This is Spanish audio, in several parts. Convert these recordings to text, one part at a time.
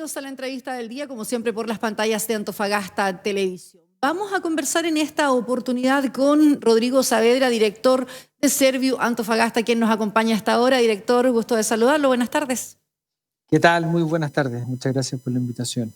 Bienvenidos a la entrevista del día, como siempre por las pantallas de Antofagasta Televisión. Vamos a conversar en esta oportunidad con Rodrigo Saavedra, director de Serviu Antofagasta, quien nos acompaña hasta ahora. Director, gusto de saludarlo. Buenas tardes. ¿Qué tal? Muy buenas tardes. Muchas gracias por la invitación.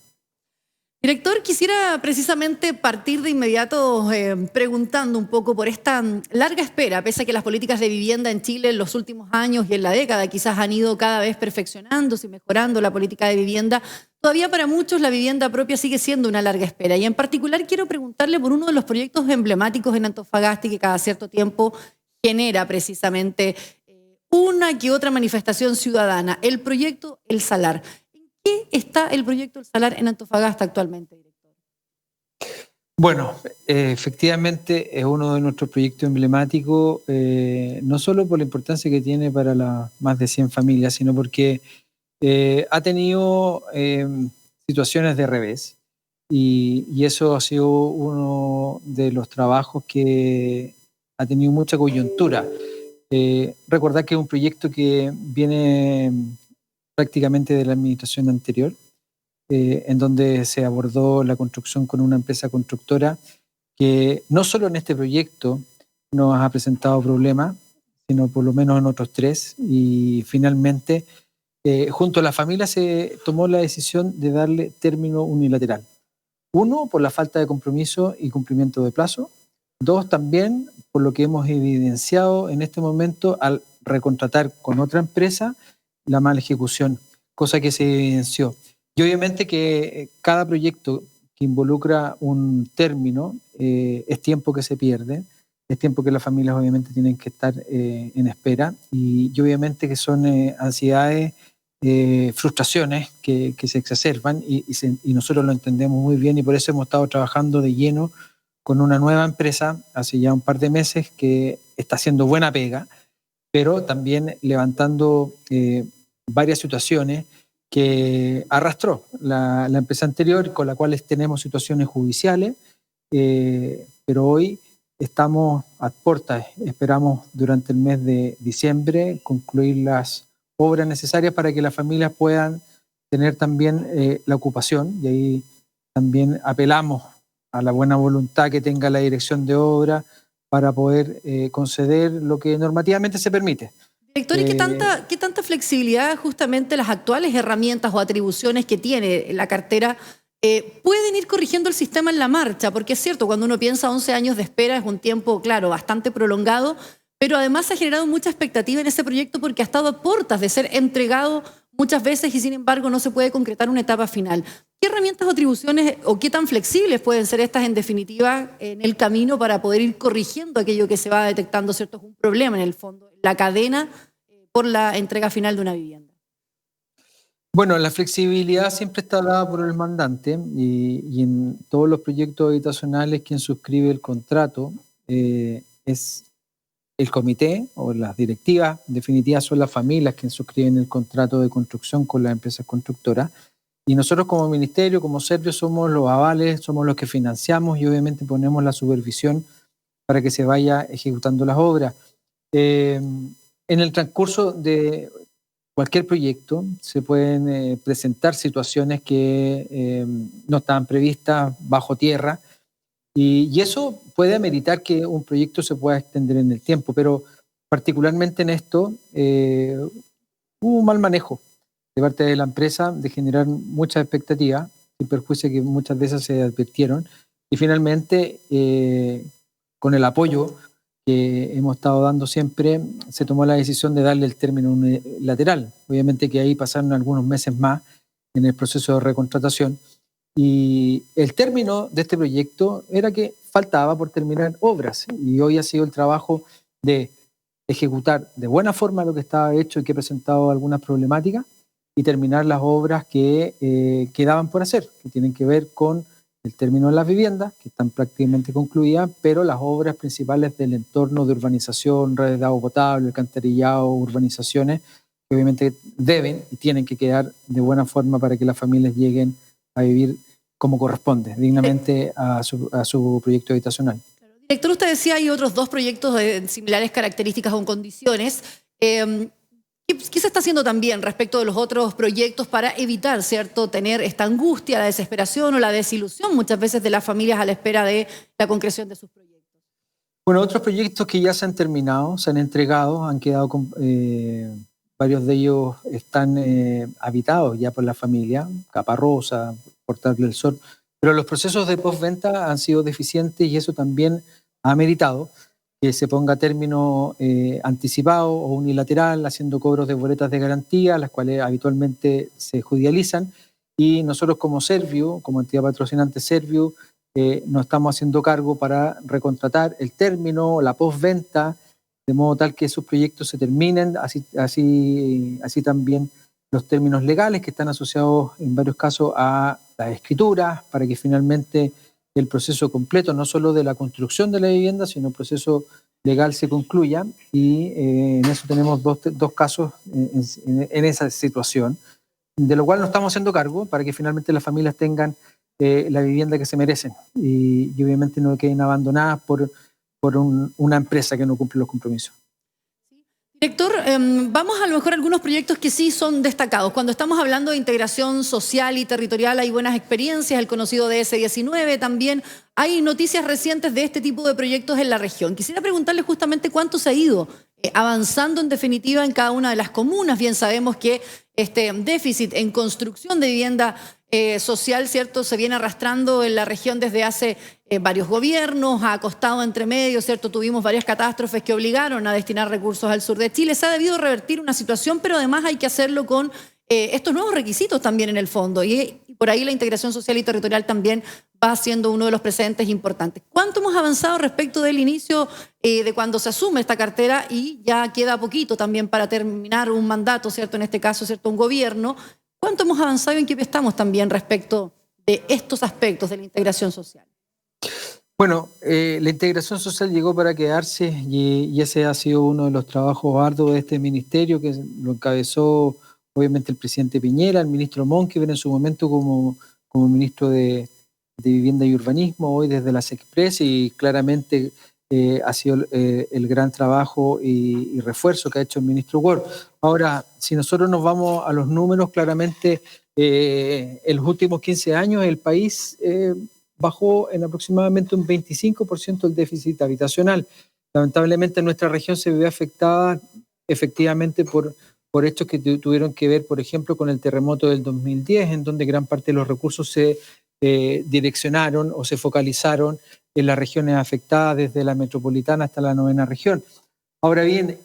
Director, quisiera precisamente partir de inmediato preguntando un poco por esta larga espera, pese a que las políticas de vivienda en Chile en los últimos años y en la década quizás han ido cada vez perfeccionándose y mejorando la política de vivienda. Todavía para muchos la vivienda propia sigue siendo una larga espera. Y en particular quiero preguntarle por uno de los proyectos emblemáticos en Antofagasta y que cada cierto tiempo genera precisamente una que otra manifestación ciudadana, el proyecto El Salar. ¿Qué está el proyecto El Salar en Antofagasta actualmente, director? Bueno, efectivamente es uno de nuestros proyectos emblemáticos, no solo por la importancia que tiene para las más de 100 familias, sino porque ha tenido situaciones de revés y eso ha sido uno de los trabajos que ha tenido mucha coyuntura. Recordar que es un proyecto que viene prácticamente de la administración anterior, en donde se abordó la construcción con una empresa constructora que no solo en este proyecto nos ha presentado problemas, sino por lo menos en otros 3, y finalmente junto a la familia se tomó la decisión de darle término unilateral. 1, por la falta de compromiso y cumplimiento de plazo. 2, también por lo que hemos evidenciado en este momento al recontratar con otra empresa la mala ejecución, cosa que se evidenció. Y obviamente que cada proyecto que involucra un término es tiempo que se pierde, es tiempo que las familias obviamente tienen que estar en espera y obviamente que son ansiedades, frustraciones que se exacerban y nosotros lo entendemos muy bien y por eso hemos estado trabajando de lleno con una nueva empresa hace ya un par de meses que está haciendo buena pega, pero también levantando varias situaciones que arrastró la empresa anterior, con la cual tenemos situaciones judiciales, pero hoy estamos a puertas, esperamos durante el mes de diciembre concluir las obras necesarias para que las familias puedan tener también la ocupación, y ahí también apelamos a la buena voluntad que tenga la dirección de obra para poder conceder lo que normativamente se permite. Director, ¿y qué tanta flexibilidad justamente las actuales herramientas o atribuciones que tiene la cartera pueden ir corrigiendo el sistema en la marcha? Porque es cierto, cuando uno piensa 11 años de espera es un tiempo, claro, bastante prolongado, pero además ha generado mucha expectativa en ese proyecto porque ha estado a puertas de ser entregado muchas veces y sin embargo no se puede concretar una etapa final. ¿Qué herramientas o atribuciones o qué tan flexibles pueden ser estas en definitiva en el camino para poder ir corrigiendo aquello que se va detectando, ¿cierto? Es un problema en el fondo, la cadena por la entrega final de una vivienda. Bueno, la flexibilidad siempre está dada por el mandante y en todos los proyectos habitacionales quien suscribe el contrato es el comité o las directivas. En definitiva son las familias quienes suscriben el contrato de construcción con las empresas constructoras. Y nosotros como ministerio, como Serviu, somos los avales, somos los que financiamos y obviamente ponemos la supervisión para que se vaya ejecutando las obras. En el transcurso de cualquier proyecto se pueden presentar situaciones que no estaban previstas bajo tierra y eso puede ameritar que un proyecto se pueda extender en el tiempo, pero particularmente en esto hubo un mal manejo de parte de la empresa de generar muchas expectativas, sin perjuicio que muchas de esas se advirtieron, y finalmente con el apoyo que hemos estado dando siempre, se tomó la decisión de darle el término unilateral. Obviamente que ahí pasaron algunos meses más en el proceso de recontratación, y el término de este proyecto era que faltaba por terminar obras, y hoy ha sido el trabajo de ejecutar de buena forma lo que estaba hecho y que he presentado algunas problemáticas, y terminar las obras que quedaban por hacer, que tienen que ver con el término de las viviendas, que están prácticamente concluidas, pero las obras principales del entorno de urbanización, redes de agua potable, alcantarillado, urbanizaciones, que obviamente deben y tienen que quedar de buena forma para que las familias lleguen a vivir como corresponde, dignamente a su proyecto habitacional. Director, usted decía hay otros 2 proyectos de similares características o condiciones. ¿Qué ¿Qué se está haciendo también respecto de los otros proyectos para evitar, ¿cierto?, tener esta angustia, la desesperación o la desilusión muchas veces de las familias a la espera de la concreción de sus proyectos? Bueno, otros proyectos que ya se han terminado, se han entregado, han quedado varios de ellos están habitados ya por la familia, Caparrosa, Portal del Sol, pero los procesos de postventa han sido deficientes y eso también ha meritado que se ponga término anticipado o unilateral, haciendo cobros de boletas de garantía, las cuales habitualmente se judicializan, y nosotros como Serviu, como entidad patrocinante Serviu, nos estamos haciendo cargo para recontratar el término, la postventa, de modo tal que esos proyectos se terminen, así también los términos legales que están asociados en varios casos a las escrituras, para que finalmente el proceso completo, no solo de la construcción de la vivienda, sino el proceso legal se concluya, y en eso tenemos dos casos en esa situación, de lo cual nos estamos haciendo cargo para que finalmente las familias tengan la vivienda que se merecen y obviamente no queden abandonadas por una empresa que no cumple los compromisos. Director, vamos a lo mejor a algunos proyectos que sí son destacados. Cuando estamos hablando de integración social y territorial hay buenas experiencias, el conocido DS-19 también. Hay noticias recientes de este tipo de proyectos en la región. Quisiera preguntarle justamente cuánto se ha ido avanzando en definitiva en cada una de las comunas. Bien sabemos que este déficit en construcción de vivienda social, ¿cierto?, se viene arrastrando en la región desde hace varios gobiernos, ha costado entre medio, ¿cierto? Tuvimos varias catástrofes que obligaron a destinar recursos al sur de Chile. Se ha debido revertir una situación, pero además hay que hacerlo con estos nuevos requisitos también en el fondo. Y por ahí la integración social y territorial también va siendo uno de los precedentes importantes. ¿Cuánto hemos avanzado respecto del inicio de cuando se asume esta cartera y ya queda poquito también para terminar un mandato, ¿cierto? En este caso, ¿cierto?, un gobierno. ¿Cuánto hemos avanzado y en qué estamos también respecto de estos aspectos de la integración social? Bueno, la integración social llegó para quedarse y ese ha sido uno de los trabajos arduos de este ministerio, que lo encabezó obviamente el presidente Piñera, el ministro Monkever en su momento como ministro de Vivienda y Urbanismo, hoy desde la SECPRES, y claramente ha sido el gran trabajo y refuerzo que ha hecho el ministro Ward. Ahora, si nosotros nos vamos a los números, claramente en los últimos 15 años el país bajó en aproximadamente un 25% el déficit habitacional. Lamentablemente nuestra región se ve afectada efectivamente por hechos que tuvieron que ver, por ejemplo, con el terremoto del 2010, en donde gran parte de los recursos se direccionaron o se focalizaron en las regiones afectadas, desde la metropolitana hasta la 9ª región. Ahora bien,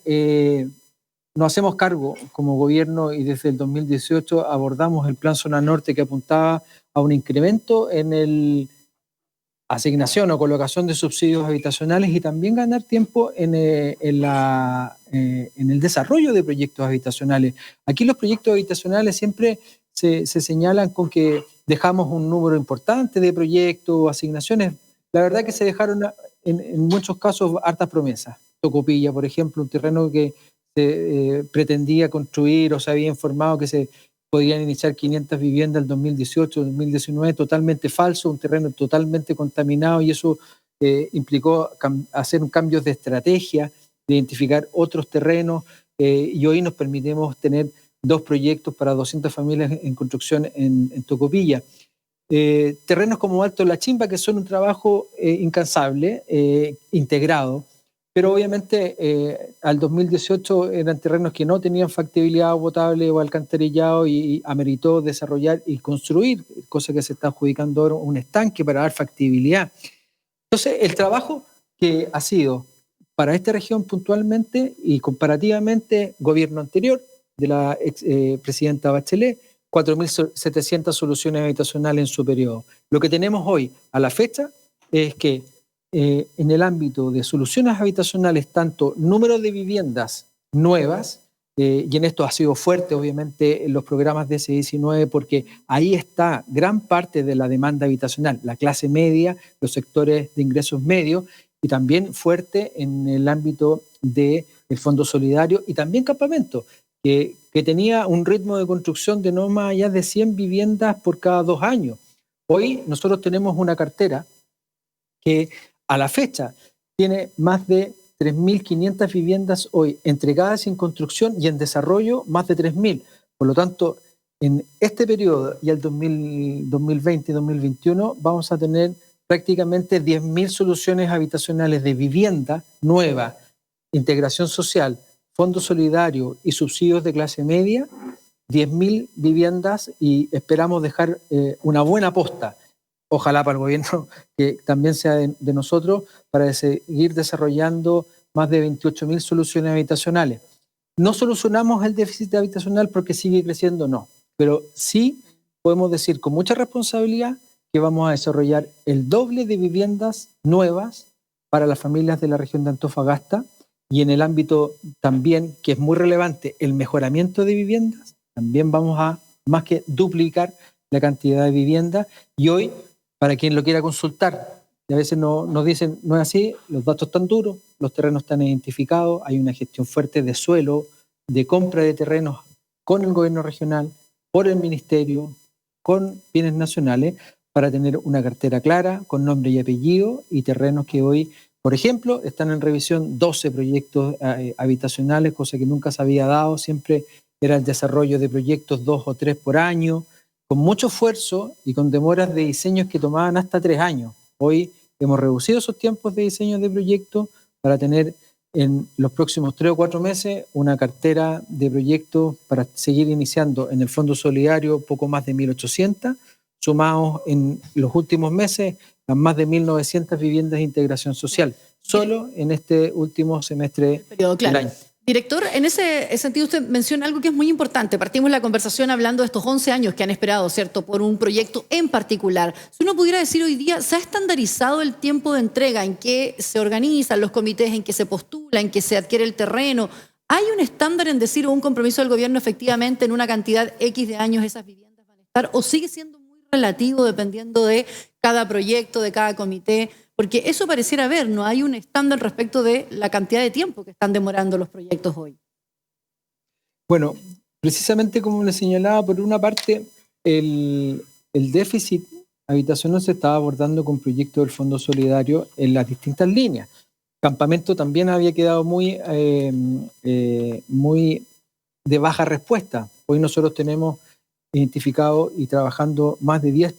nos hacemos cargo como gobierno y desde el 2018 abordamos el Plan Zona Norte, que apuntaba a un incremento en la asignación o colocación de subsidios habitacionales y también ganar tiempo en el desarrollo de proyectos habitacionales. Aquí los proyectos habitacionales siempre se señalan con que dejamos un número importante de proyectos o asignaciones. La verdad que se dejaron en muchos casos hartas promesas. Tocopilla, por ejemplo, un terreno que se pretendía construir o se había informado que se podían iniciar 500 viviendas en 2018, 2019, totalmente falso, un terreno totalmente contaminado, y eso implicó hacer cambios de estrategia, de identificar otros terrenos, y hoy nos permitimos tener 2 proyectos para 200 familias en construcción en Tocopilla. Terrenos como Alto La Chimba, que son un trabajo incansable, integrado, pero obviamente al 2018 eran terrenos que no tenían factibilidad potable o alcantarillado y ameritó desarrollar y construir, cosa que se está adjudicando ahora, un estanque para dar factibilidad. Entonces, el trabajo que ha sido para esta región puntualmente y comparativamente, gobierno anterior de la presidenta Bachelet, 4.700 soluciones habitacionales en su periodo. Lo que tenemos hoy a la fecha es que en el ámbito de soluciones habitacionales, tanto número de viviendas nuevas, y en esto ha sido fuerte obviamente en los programas de DS-19, porque ahí está gran parte de la demanda habitacional, la clase media, los sectores de ingresos medios, y también fuerte en el ámbito del Fondo Solidario y también campamento, que tenía un ritmo de construcción de no más allá de 100 viviendas por cada 2 años. Hoy nosotros tenemos una cartera que a la fecha tiene más de 3.500 viviendas hoy entregadas en construcción y en desarrollo más de 3.000. Por lo tanto, en este periodo y el 2020 y 2021 vamos a tener prácticamente 10.000 soluciones habitacionales de vivienda nueva, integración social, fondo solidario y subsidios de clase media, 10.000 viviendas, y esperamos dejar una buena posta, ojalá para el gobierno que también sea de nosotros, para seguir desarrollando más de 28.000 soluciones habitacionales. No solucionamos el déficit habitacional porque sigue creciendo, no, pero sí podemos decir con mucha responsabilidad que vamos a desarrollar el doble de viviendas nuevas para las familias de la región de Antofagasta, y en el ámbito también, que es muy relevante, el mejoramiento de viviendas, también vamos a más que duplicar la cantidad de viviendas. Y hoy, para quien lo quiera consultar, y a veces nos dicen, no es así, los datos están duros, los terrenos están identificados, hay una gestión fuerte de suelo, de compra de terrenos con el gobierno regional, por el ministerio, con bienes nacionales, para tener una cartera clara, con nombre y apellido, y terrenos que hoy, por ejemplo, están en revisión 12 proyectos habitacionales, cosa que nunca se había dado, siempre era el desarrollo de proyectos 2 o 3 por año, con mucho esfuerzo y con demoras de diseños que tomaban hasta 3 años. Hoy hemos reducido esos tiempos de diseño de proyectos para tener en los próximos 3 o 4 meses una cartera de proyectos para seguir iniciando en el Fondo Solidario poco más de 1.800, sumados en los últimos meses a más de 1.900 viviendas de integración social, solo en este último semestre del año. Director, en ese sentido usted menciona algo que es muy importante. Partimos la conversación hablando de estos 11 años que han esperado, ¿cierto?, por un proyecto en particular. Si uno pudiera decir hoy día, ¿se ha estandarizado el tiempo de entrega en que se organizan los comités, en que se postula, en que se adquiere el terreno? ¿Hay un estándar en decir o un compromiso del gobierno efectivamente en una cantidad X de años esas viviendas van a estar? ¿O sigue siendo muy relativo dependiendo de cada proyecto, de cada comité? Porque eso pareciera haber, no hay un estándar respecto de la cantidad de tiempo que están demorando los proyectos hoy. Bueno, precisamente como le señalaba, por una parte, el déficit habitacional se estaba abordando con proyectos del Fondo Solidario en las distintas líneas. Campamento también había quedado muy de baja respuesta. Hoy nosotros tenemos identificado y trabajando más de 10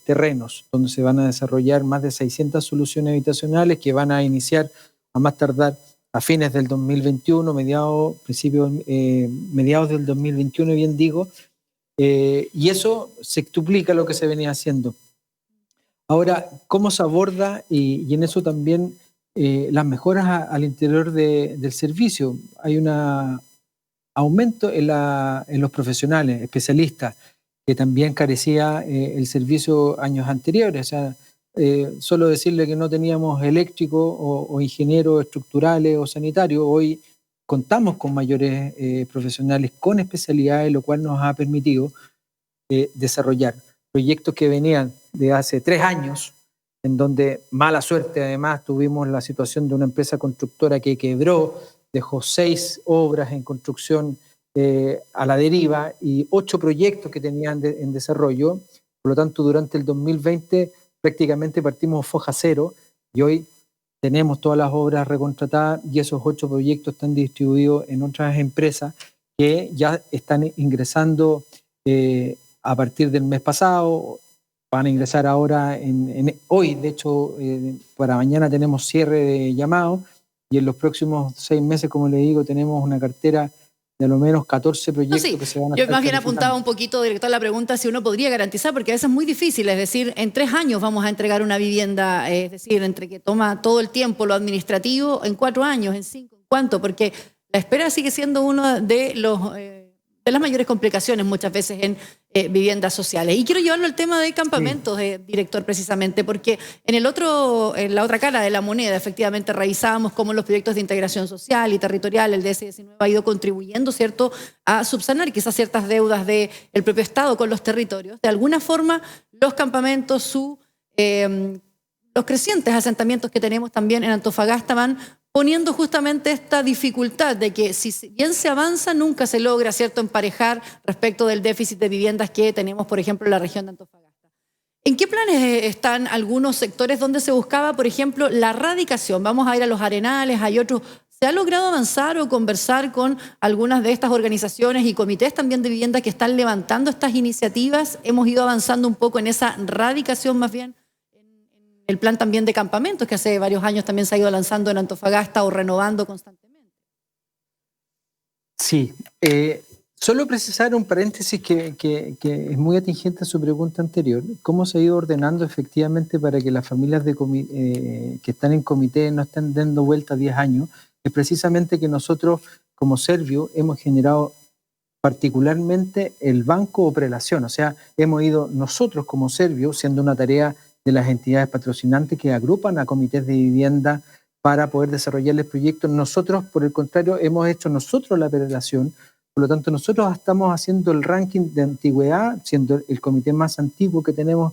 terrenos donde se van a desarrollar más de 600 soluciones habitacionales que van a iniciar a más tardar a fines del 2021, mediados del 2021, bien digo, y eso sextuplica lo que se venía haciendo. Ahora, ¿cómo se aborda? Y en eso también las mejoras al interior del servicio. Hay un aumento en los profesionales, especialistas, que también carecía el servicio años anteriores. O sea, solo decirle que no teníamos eléctricos o ingenieros estructurales o sanitarios. Hoy contamos con mayores profesionales con especialidades, lo cual nos ha permitido desarrollar proyectos que venían de hace 3 años, en donde, mala suerte, además, tuvimos la situación de una empresa constructora que quebró, dejó 6 obras en construcción a la deriva y 8 proyectos que tenían en desarrollo. Por lo tanto, durante el 2020 prácticamente partimos foja cero y hoy tenemos todas las obras recontratadas y esos 8 proyectos están distribuidos en otras empresas que ya están ingresando a partir del mes pasado, van a ingresar ahora hoy. De hecho, para mañana tenemos cierre de llamados y en los próximos 6 meses, como le digo, tenemos una cartera de al menos 14 proyectos que se van a estar. Yo más bien apuntaba un poquito, director, la pregunta si uno podría garantizar, porque a veces es muy difícil, es decir, en 3 años vamos a entregar una vivienda, es decir, entre que toma todo el tiempo lo administrativo, en 4 años, en 5, ¿en cuánto? Porque la espera sigue siendo uno de las mayores complicaciones muchas veces en viviendas sociales. Y quiero llevarlo al tema de campamentos, director, precisamente, porque en la otra cara de la moneda, efectivamente, revisábamos cómo los proyectos de integración social y territorial, el DS19, ha ido contribuyendo, ¿cierto?, a subsanar quizás ciertas deudas del propio Estado con los territorios. De alguna forma, los campamentos, los crecientes asentamientos que tenemos también en Antofagasta van poniendo justamente esta dificultad de que si bien se avanza, nunca se logra, ¿cierto?, emparejar respecto del déficit de viviendas que tenemos, por ejemplo, en la región de Antofagasta. ¿En qué planes están algunos sectores donde se buscaba, por ejemplo, la radicación? Vamos a ir a Los Arenales, hay otros. ¿Se ha logrado avanzar o conversar con algunas de estas organizaciones y comités también de vivienda que están levantando estas iniciativas? Hemos ido avanzando un poco en esa radicación más bien. El plan también de campamentos que hace varios años también se ha ido lanzando en Antofagasta o renovando constantemente. Sí, solo precisar un paréntesis que es muy atingente a su pregunta anterior. ¿Cómo se ha ido ordenando efectivamente para que las familias que están en comité no estén dando vuelta 10 años? Es precisamente que nosotros como Servio hemos generado particularmente el banco o prelación. O sea, hemos ido nosotros como Servio, siendo una tarea de las entidades patrocinantes que agrupan a comités de vivienda para poder desarrollarles proyectos. Nosotros, por el contrario, hemos hecho nosotros la prelación. Por lo tanto, nosotros estamos haciendo el ranking de antigüedad, siendo el comité más antiguo que tenemos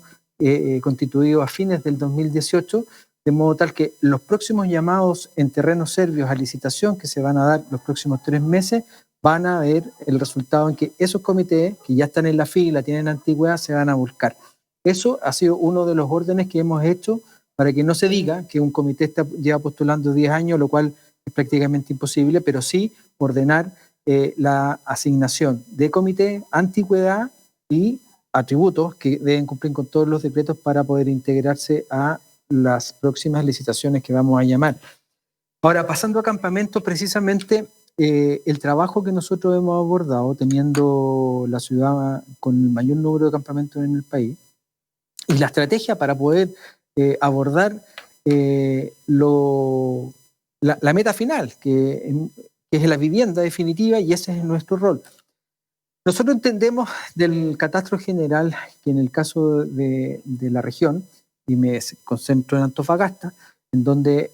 constituido a fines del 2018, de modo tal que los próximos llamados en terrenos serbios a licitación que se van a dar los próximos 3 meses van a ver el resultado en que esos comités que ya están en la fila, tienen antigüedad, se van a volcar. Eso ha sido uno de los órdenes que hemos hecho para que no se diga que un comité lleva postulando 10 años, lo cual es prácticamente imposible, pero sí ordenar la asignación de comité, antigüedad y atributos que deben cumplir con todos los decretos para poder integrarse a las próximas licitaciones que vamos a llamar. Ahora, pasando a campamentos, precisamente el trabajo que nosotros hemos abordado, teniendo la ciudad con el mayor número de campamentos en el país, y la estrategia para poder abordar la meta final, que es la vivienda definitiva, y ese es nuestro rol. Nosotros entendemos del catastro general que en el caso de la región, y me concentro en Antofagasta, en donde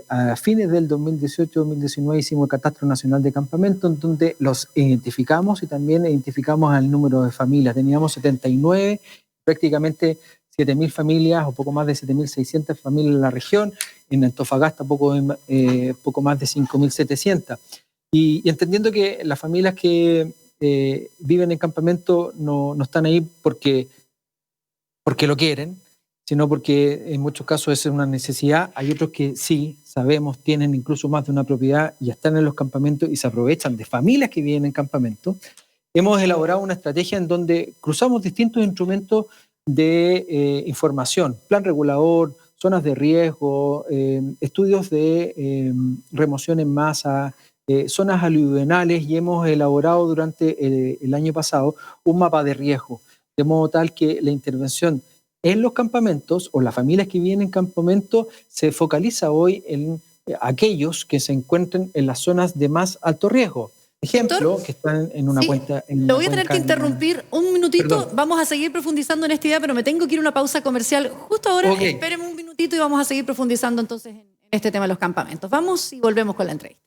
a fines del 2018-2019 hicimos el Catastro Nacional de Campamentos, en donde los identificamos y también identificamos al número de familias. Teníamos 79, prácticamente 7.000 familias o poco más de 7.600 familias en la región, en Antofagasta poco más de 5.700. Y entendiendo que las familias que viven en campamento no están ahí porque lo quieren, sino porque en muchos casos es una necesidad. Hay otros que sí, sabemos, tienen incluso más de una propiedad y están en los campamentos y se aprovechan de familias que viven en campamentos. Hemos elaborado una estrategia en donde cruzamos distintos instrumentos de información, plan regulador, zonas de riesgo, estudios de remoción en masa, zonas aluvionales, y hemos elaborado durante el año pasado un mapa de riesgo, de modo tal que la intervención en los campamentos o las familias que viven en campamentos se focaliza hoy en aquellos que se encuentren en las zonas de más alto riesgo. Ejemplo, Doctor, que están en una cuenta... Lo voy a tener que interrumpir un minutito. Perdón. Vamos a seguir profundizando en esta idea, pero me tengo que ir a una pausa comercial justo ahora. Okay. Espérenme un minutito y vamos a seguir profundizando entonces en este tema de los campamentos. Vamos y volvemos con la entrevista.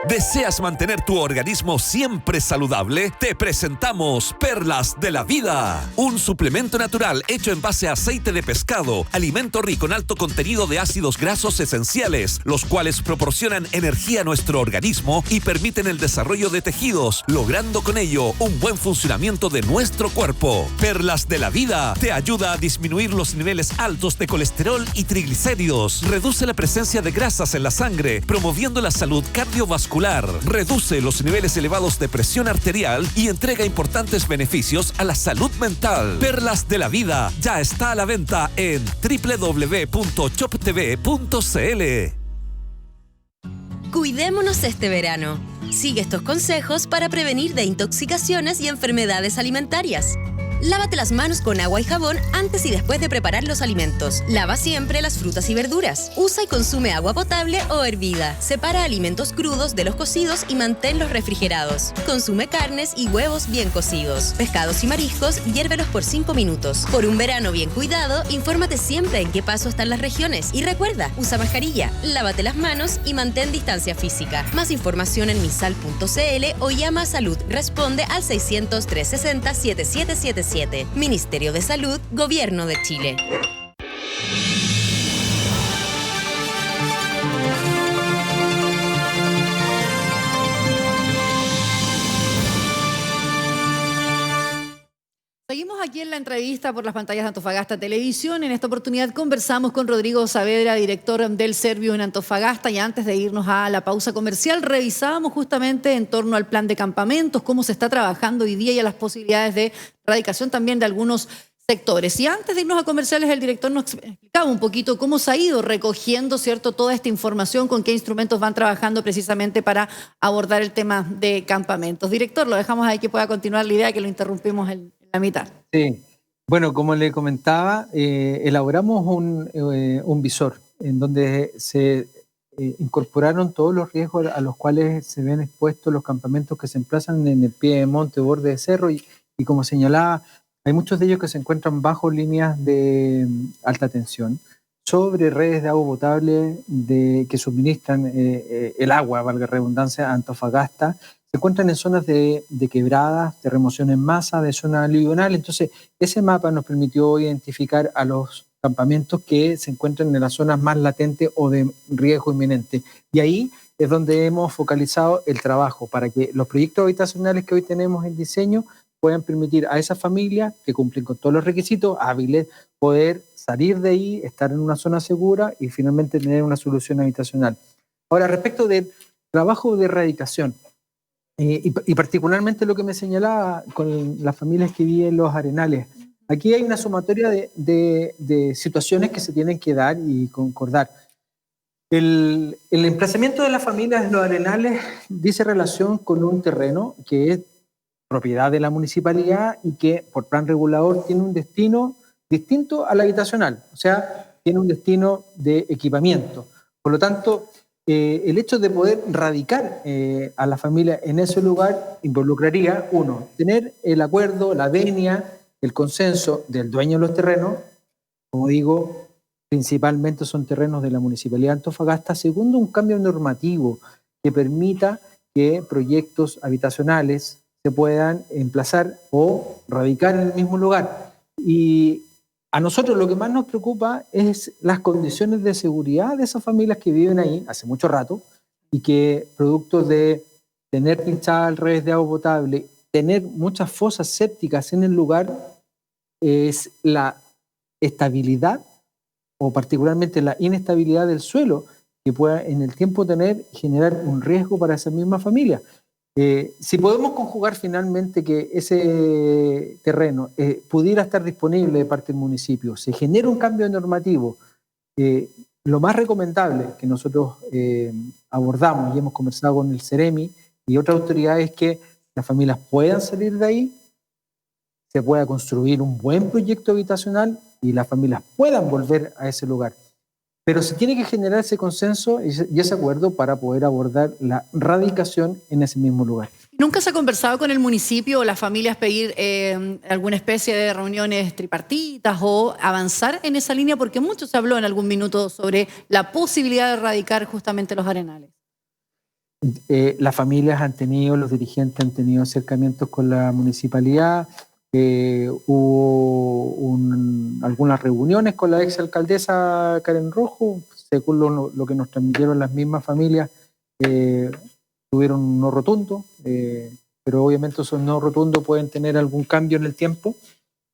¿Deseas mantener tu organismo siempre saludable? Te presentamos Perlas de la Vida, un suplemento natural hecho en base a aceite de pescado, alimento rico en alto contenido de ácidos grasos esenciales, los cuales proporcionan energía a nuestro organismo y permiten el desarrollo de tejidos, logrando con ello un buen funcionamiento de nuestro cuerpo. Perlas de la Vida te ayuda a disminuir los niveles altos de colesterol y triglicéridos, reduce la presencia de grasas en la sangre, promoviendo la salud cardiovascular, reduce los niveles elevados de presión arterial y entrega importantes beneficios a la salud mental. Perlas de la Vida ya está a la venta en www.choptv.cl. Cuidémonos este verano. Sigue estos consejos para prevenir de intoxicaciones y enfermedades alimentarias. Lávate las manos con agua y jabón antes y después de preparar los alimentos. Lava siempre las frutas y verduras. Usa y consume agua potable o hervida. Separa alimentos crudos de los cocidos y manténlos refrigerados. Consume carnes y huevos bien cocidos. Pescados y mariscos, hiérvelos por 5 minutos. Por un verano bien cuidado, infórmate siempre en qué paso están las regiones. Y recuerda, usa mascarilla, lávate las manos y mantén distancia física. Más información en misal.cl o llama a Salud Responde al 600-360-7777. 977. Ministerio de Salud, Gobierno de Chile. Seguimos aquí en la entrevista por las pantallas de Antofagasta Televisión. En esta oportunidad conversamos con Rodrigo Saavedra, director del Servio en Antofagasta, y antes de irnos a la pausa comercial revisábamos justamente en torno al plan de campamentos, cómo se está trabajando hoy día y a las posibilidades de radicación también de algunos sectores. Y antes de irnos a comerciales, el director nos explicaba un poquito cómo se ha ido recogiendo, ¿cierto?, toda esta información, con qué instrumentos van trabajando precisamente para abordar el tema de campamentos. Director, lo dejamos ahí que pueda continuar la idea, que lo interrumpimos en la mitad. Sí, bueno, como le comentaba, elaboramos un visor en donde se incorporaron todos los riesgos a los cuales se ven expuestos los campamentos que se emplazan en el pie de monte o borde de cerro y como señalaba, hay muchos de ellos que se encuentran bajo líneas de alta tensión, sobre redes de agua potable que suministran el agua, valga la redundancia, a Antofagasta. Se encuentran en zonas de quebradas, de remoción en masa, de zona aluvional. Entonces, ese mapa nos permitió identificar a los campamentos que se encuentran en las zonas más latentes o de riesgo inminente. Y ahí es donde hemos focalizado el trabajo para que los proyectos habitacionales que hoy tenemos en diseño puedan permitir a esas familias que cumplen con todos los requisitos hábiles poder salir de ahí, estar en una zona segura y finalmente tener una solución habitacional. Ahora, respecto del trabajo de erradicación, y particularmente lo que me señalaba con las familias que viven en los arenales, aquí hay una sumatoria de situaciones que se tienen que dar y concordar. El emplazamiento de las familias en los arenales dice relación con un terreno que es propiedad de la municipalidad y que por plan regulador tiene un destino distinto al habitacional, o sea, tiene un destino de equipamiento. Por lo tanto, el hecho de poder radicar a la familia en ese lugar involucraría, uno, tener el acuerdo, la venia, el consenso del dueño de los terrenos, como digo, principalmente son terrenos de la Municipalidad de Antofagasta. Segundo, un cambio normativo que permita que proyectos habitacionales se puedan emplazar o radicar en el mismo lugar. Y a nosotros lo que más nos preocupa es las condiciones de seguridad de esas familias que viven ahí hace mucho rato y que, producto de tener pinchadas redes de agua potable, tener muchas fosas sépticas en el lugar, es la estabilidad o particularmente la inestabilidad del suelo que pueda en el tiempo generar un riesgo para esa misma familia. Si podemos conjugar finalmente que ese terreno pudiera estar disponible de parte del municipio, se genera un cambio normativo, lo más recomendable que nosotros abordamos y hemos conversado con el CEREMI y otras autoridades es que las familias puedan salir de ahí, se pueda construir un buen proyecto habitacional y las familias puedan volver a ese lugar. Pero se tiene que generar ese consenso y ese acuerdo para poder abordar la radicación en ese mismo lugar. ¿Nunca se ha conversado con el municipio o las familias pedir alguna especie de reuniones tripartitas o avanzar en esa línea? Porque mucho se habló en algún minuto sobre la posibilidad de erradicar justamente los arenales. Las familias los dirigentes han tenido acercamientos con la municipalidad. Hubo algunas reuniones con la exalcaldesa Karen Rojo, según lo que nos transmitieron las mismas familias, tuvieron un no rotundo, pero obviamente esos no rotundos pueden tener algún cambio en el tiempo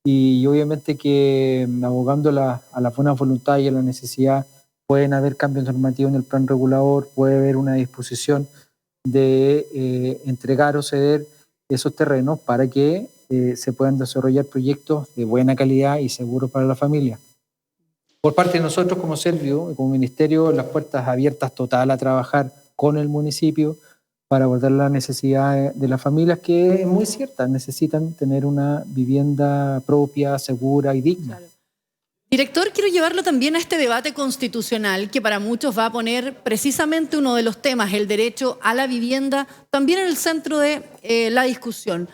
y obviamente que abogando a la buena voluntad y a la necesidad pueden haber cambios normativos en el plan regulador, puede haber una disposición de entregar o ceder esos terrenos para que se puedan desarrollar proyectos de buena calidad y seguros para la familia. Por parte de nosotros como Servio y como Ministerio, las puertas abiertas total a trabajar con el municipio para abordar la necesidad de las familias que es muy cierta, necesitan tener una vivienda propia, segura y digna. Claro. Director, quiero llevarlo también a este debate constitucional que para muchos va a poner precisamente uno de los temas, el derecho a la vivienda, también en el centro de la discusión.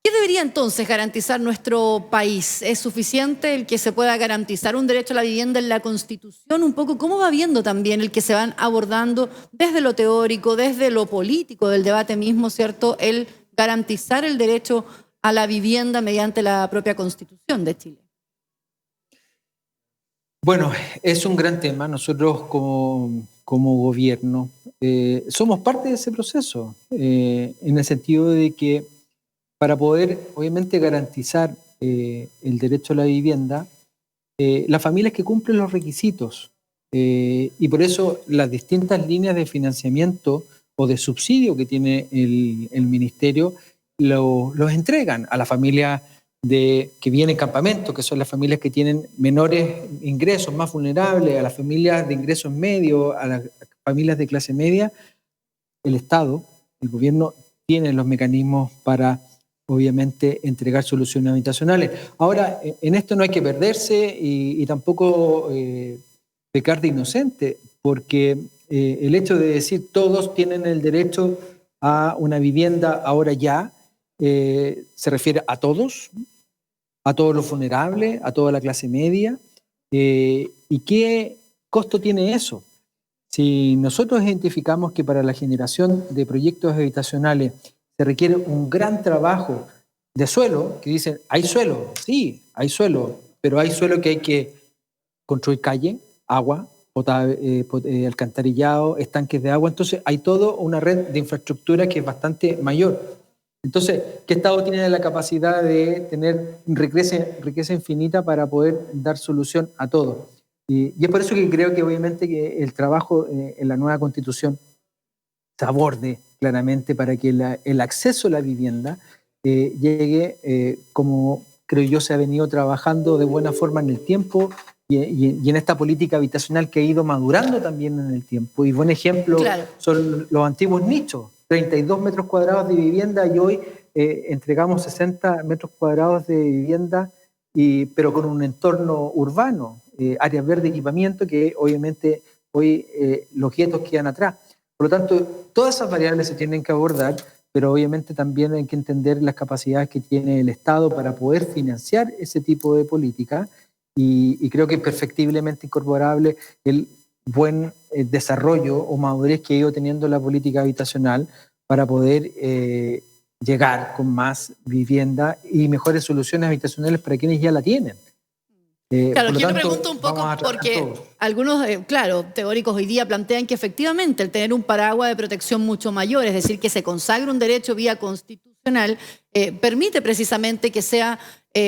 ¿Qué debería entonces garantizar nuestro país? ¿Es suficiente el que se pueda garantizar un derecho a la vivienda en la Constitución? Un poco, ¿cómo va viendo también el que se van abordando desde lo teórico, desde lo político del debate mismo, ¿cierto? El garantizar el derecho a la vivienda mediante la propia Constitución de Chile? Bueno, es un gran tema. Nosotros como gobierno somos parte de ese proceso, en el sentido de que para poder, obviamente, garantizar el derecho a la vivienda, las familias que cumplen los requisitos, y por eso las distintas líneas de financiamiento o de subsidio que tiene el ministerio los entregan a las familias que vienen en campamento, que son las familias que tienen menores ingresos, más vulnerables, a las familias de ingresos medios, a las familias de clase media. El Estado, el gobierno, tiene los mecanismos para, obviamente, entregar soluciones habitacionales. Ahora, en esto no hay que perderse y tampoco pecar de inocente, porque el hecho de decir todos tienen el derecho a una vivienda ahora ya, se refiere a todos los vulnerables, a toda la clase media. ¿Y qué costo tiene eso? Si nosotros identificamos que para la generación de proyectos habitacionales se requiere un gran trabajo de suelo, que dicen, ¿hay suelo? Sí, hay suelo, pero hay suelo que hay que construir calle, agua, alcantarillado, estanques de agua. Entonces hay toda una red de infraestructura que es bastante mayor. Entonces, ¿qué Estado tiene la capacidad de tener riqueza infinita para poder dar solución a todo? Y es por eso que creo que obviamente que el trabajo en la nueva Constitución se aborde claramente para que el acceso a la vivienda llegue como creo yo se ha venido trabajando de buena forma en el tiempo y en esta política habitacional que ha ido madurando también en el tiempo. Y buen ejemplo son los antiguos nichos, 32 metros cuadrados de vivienda y hoy entregamos 60 metros cuadrados de vivienda, pero con un entorno urbano, áreas verdes, equipamiento, que obviamente hoy los guetos quedan atrás. Por lo tanto, todas esas variables se tienen que abordar, pero obviamente también hay que entender las capacidades que tiene el Estado para poder financiar ese tipo de política y creo que es perfectiblemente incorporable el buen desarrollo o madurez que ha ido teniendo la política habitacional para poder llegar con más vivienda y mejores soluciones habitacionales para quienes ya la tienen. Claro, yo me pregunto un poco porque algunos, teóricos hoy día plantean que efectivamente el tener un paraguas de protección mucho mayor, es decir, que se consagre un derecho vía constitucional, permite precisamente que sea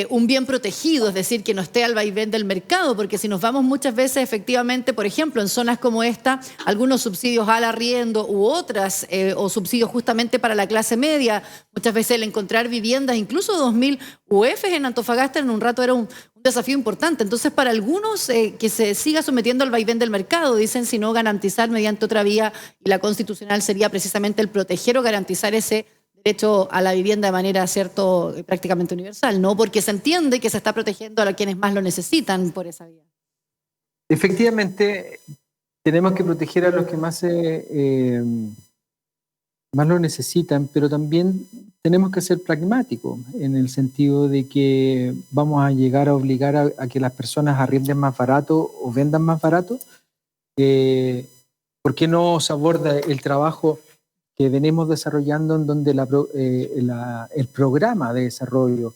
un bien protegido, es decir, que no esté al vaivén del mercado, porque si nos vamos muchas veces efectivamente, por ejemplo, en zonas como esta, algunos subsidios al arriendo u otras, o subsidios justamente para la clase media, muchas veces el encontrar viviendas, incluso 2.000 UFs en Antofagasta en un rato era un desafío importante. Entonces, para algunos que se siga sometiendo al vaivén del mercado, dicen, si no garantizar mediante otra vía, y la constitucional sería precisamente el proteger o garantizar ese derecho a la vivienda de manera, cierto, prácticamente universal, ¿no? Porque se entiende que se está protegiendo a quienes más lo necesitan por esa vía. Efectivamente, tenemos que proteger a los que más lo necesitan, pero también tenemos que ser pragmáticos en el sentido de que vamos a llegar a obligar a que las personas arrienden más barato o vendan más barato. ¿Por qué no se aborda el trabajo que venimos desarrollando en donde el programa de desarrollo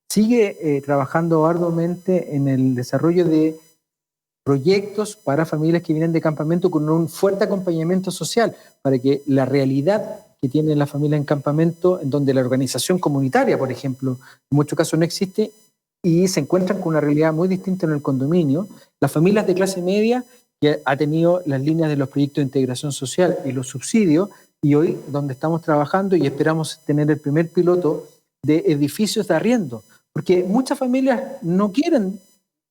sigue trabajando arduamente en el desarrollo de proyectos para familias que vienen de campamento con un fuerte acompañamiento social, para que la realidad que tienen las familias en campamento, en donde la organización comunitaria, por ejemplo, en muchos casos no existe y se encuentran con una realidad muy distinta en el condominio, las familias de clase media que ha tenido las líneas de los proyectos de integración social y los subsidios, y hoy donde estamos trabajando y esperamos tener el primer piloto de edificios de arriendo, porque muchas familias no quieren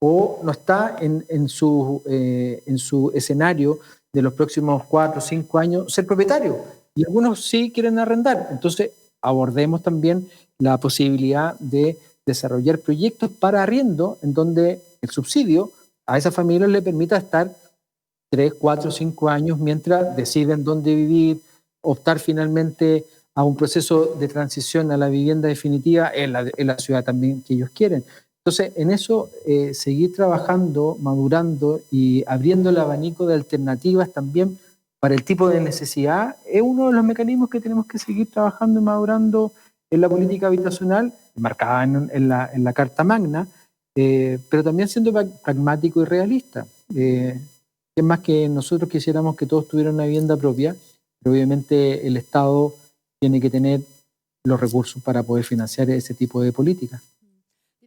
o no está en su escenario de los próximos 4 o 5 años ser propietario, y algunos sí quieren arrendar. Entonces abordemos también la posibilidad de desarrollar proyectos para arriendo en donde el subsidio a esas familias le permita estar 3, 4, 5 años mientras deciden dónde vivir, optar finalmente a un proceso de transición a la vivienda definitiva en la ciudad también que ellos quieren. Entonces, en eso, seguir trabajando, madurando y abriendo el abanico de alternativas también para el tipo de necesidad es uno de los mecanismos que tenemos que seguir trabajando y madurando en la política habitacional, marcada en la Carta Magna, pero también siendo pragmático y realista. Es más que nosotros quisiéramos que todos tuvieran una vivienda propia, pero obviamente el Estado tiene que tener los recursos para poder financiar ese tipo de políticas.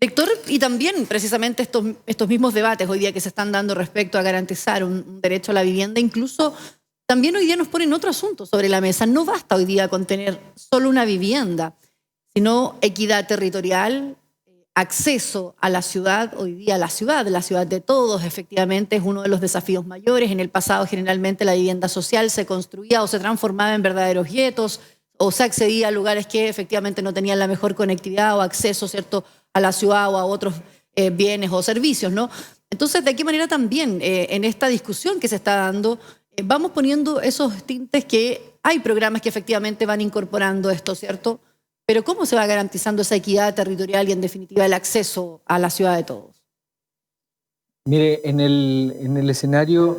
Director, y también precisamente estos mismos debates hoy día que se están dando respecto a garantizar un derecho a la vivienda, incluso también hoy día nos ponen otro asunto sobre la mesa. No basta hoy día con tener solo una vivienda, sino equidad territorial, acceso a la ciudad. Hoy día la ciudad de todos, efectivamente es uno de los desafíos mayores. En el pasado generalmente la vivienda social se construía o se transformaba en verdaderos guetos, o se accedía a lugares que efectivamente no tenían la mejor conectividad o acceso, ¿cierto?, a la ciudad o a otros bienes o servicios, ¿no? Entonces, ¿de qué manera también en esta discusión que se está dando vamos poniendo esos tintes que hay programas que efectivamente van incorporando esto, ¿cierto? Pero ¿cómo se va garantizando esa equidad territorial y en definitiva el acceso a la ciudad de todos? Mire, en el escenario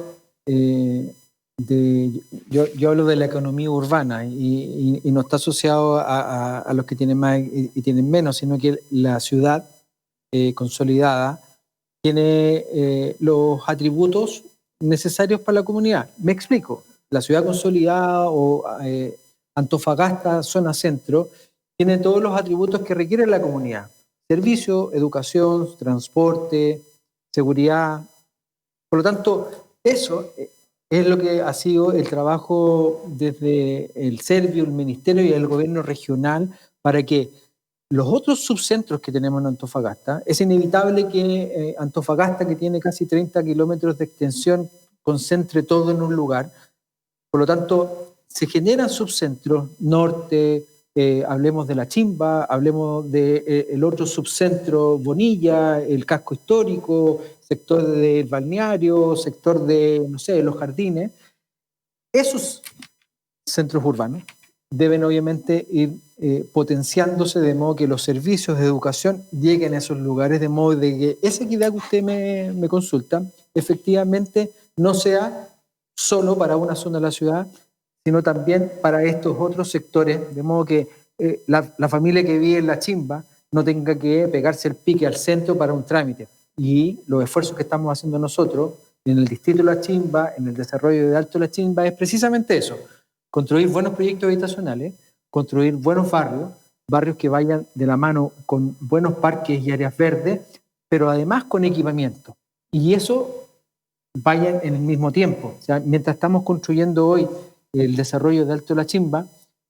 yo hablo de la economía urbana y no está asociado a los que tienen más y tienen menos, sino que la ciudad consolidada tiene los atributos necesarios para la comunidad. Me explico. La ciudad consolidada o Antofagasta, zona centro, tiene todos los atributos que requiere la comunidad. Servicio, educación, transporte, seguridad. Por lo tanto, eso es lo que ha sido el trabajo desde el Servio, el Ministerio y el gobierno regional para que los otros subcentros que tenemos en Antofagasta, es inevitable que Antofagasta, que tiene casi 30 kilómetros de extensión, concentre todo en un lugar. Por lo tanto, se generan subcentros, norte, hablemos de La Chimba, hablemos del otro subcentro, Bonilla, el casco histórico, sector del balneario, sector de, no sé, los jardines. Esos centros urbanos deben obviamente ir potenciándose de modo que los servicios de educación lleguen a esos lugares, de modo de que esa equidad que usted me consulta efectivamente no sea solo para una zona de la ciudad, sino también para estos otros sectores, de modo que la familia que vive en La Chimba no tenga que pegarse el pique al centro para un trámite. Y los esfuerzos que estamos haciendo nosotros en el distrito de La Chimba, en el desarrollo de Alto La Chimba, es precisamente eso: construir buenos proyectos habitacionales, construir buenos barrios que vayan de la mano con buenos parques y áreas verdes, pero además con equipamiento. Y eso vayan en el mismo tiempo. O sea, mientras estamos construyendo hoy el desarrollo de Alto La Chimba,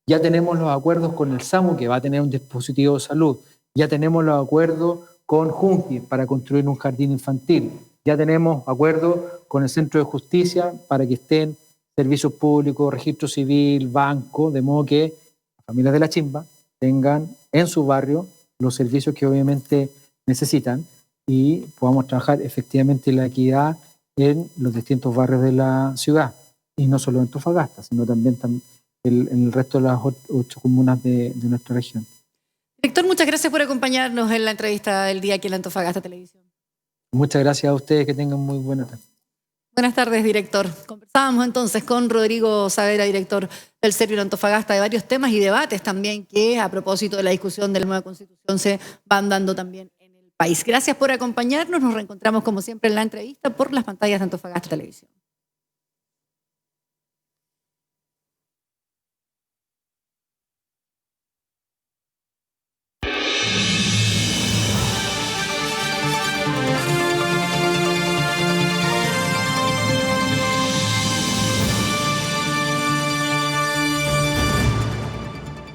ya tenemos los acuerdos con el SAMU, que va a tener un dispositivo de salud, ya tenemos los acuerdos con Junji para construir un jardín infantil, ya tenemos acuerdos con el Centro de Justicia para que estén servicios públicos, registro civil, banco, de modo que las familias de La Chimba tengan en su barrio los servicios que obviamente necesitan y podamos trabajar efectivamente la equidad en los distintos barrios de la ciudad, y no solo en Antofagasta, sino también en el resto de las 8 comunas de nuestra región. Director, muchas gracias por acompañarnos en la entrevista del día aquí en la Antofagasta Televisión. Muchas gracias a ustedes, que tengan muy buena tarde. Buenas tardes, director. Conversábamos entonces con Rodrigo Saavedra, director del Servio de Antofagasta, de varios temas y debates también que a propósito de la discusión de la nueva Constitución se van dando también en el país. Gracias por acompañarnos. Nos reencontramos como siempre en la entrevista por las pantallas de Antofagasta Televisión.